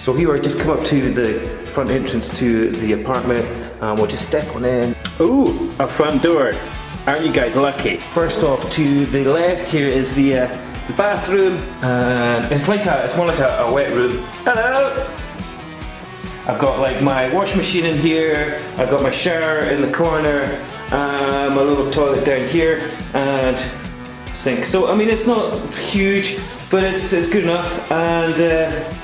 So here I just come up to the front entrance to the apartment, and we'll just step on in. Ooh, a front door. Aren't you guys lucky? First off, to the left here is the bathroom, and it's more like a wet room. Hello! I've got like my washing machine in here, I've got my shower in the corner, my little toilet down here, and sink. So I mean, it's not huge, but it's good enough, and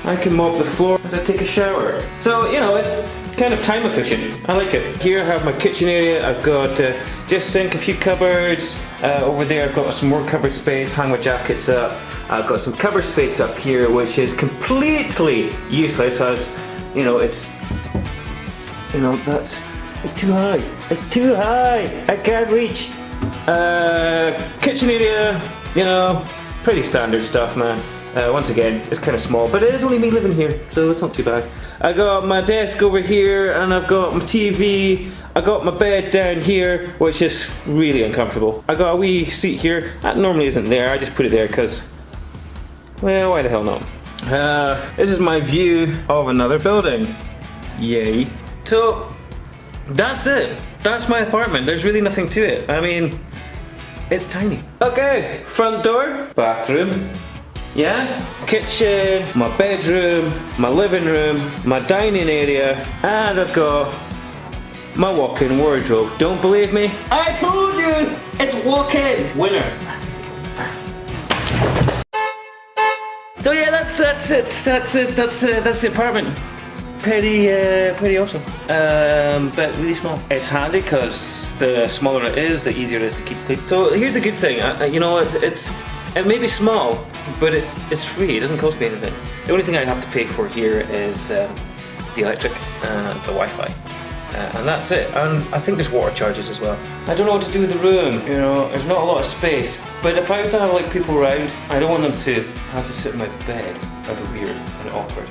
I can mop the floor as I take a shower. So you know, it's kind of time efficient. I like it. Here I have my kitchen area. I've got just sink, a few cupboards. Over there I've got some more cupboard space, hang my jackets up. I've got some cupboard space up here, which is completely useless as, you know, it's too high. It's too high. I can't reach. Kitchen area, you know, pretty standard stuff, man. Once again, it's kind of small, but it is only me living here, so it's not too bad. I got my desk over here, and I've got my TV. I got my bed down here, which is really uncomfortable. I got a wee seat here. That normally isn't there. I just put it there because, well, why the hell not? This is my view of another building. Yay. So, that's it. That's my apartment. There's really nothing to it. I mean, it's tiny. Okay, front door, bathroom, yeah, kitchen, my bedroom, my living room, my dining area, and I've got my walk-in wardrobe. Don't believe me? I told you! It's walk-in! Winner. So yeah, that's it. That's the apartment. Pretty awesome. But really small. It's handy because the smaller it is, the easier it is to keep clean. So here's the good thing. You know, it may be small, but it's free. It doesn't cost me anything. The only thing I have to pay for here is the electric and the Wi-Fi. And that's it. And I think there's water charges as well. I don't know what to do with the room. You know, there's not a lot of space. But if I was to have like people around, I don't want them to have to sit in my bed. That'd be weird and awkward.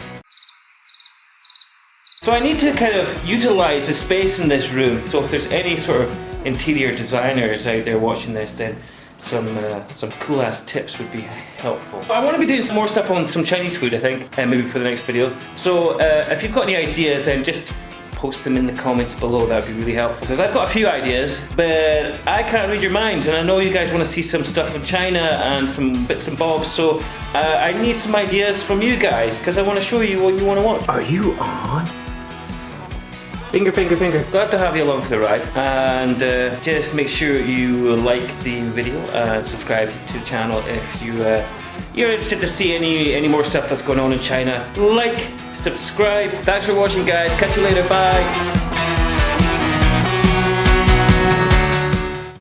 So I need to kind of utilize the space in this room. So if there's any sort of interior designers out there watching this, then some cool ass tips would be helpful. I want to be doing some more stuff on some Chinese food, I think, maybe for the next video. So if you've got any ideas, then just post them in the comments below. That would be really helpful, because I've got a few ideas, but I can't read your minds, and I know you guys want to see some stuff from China and some bits and bobs, so I need some ideas from you guys, because I want to show you what you want to watch. Are you on? Finger, finger, finger. Glad to have you along for the ride, and just make sure you like the video and subscribe to the channel if you're interested to see any more stuff that's going on in China. Like, subscribe. Thanks for watching, guys. Catch you later. Bye.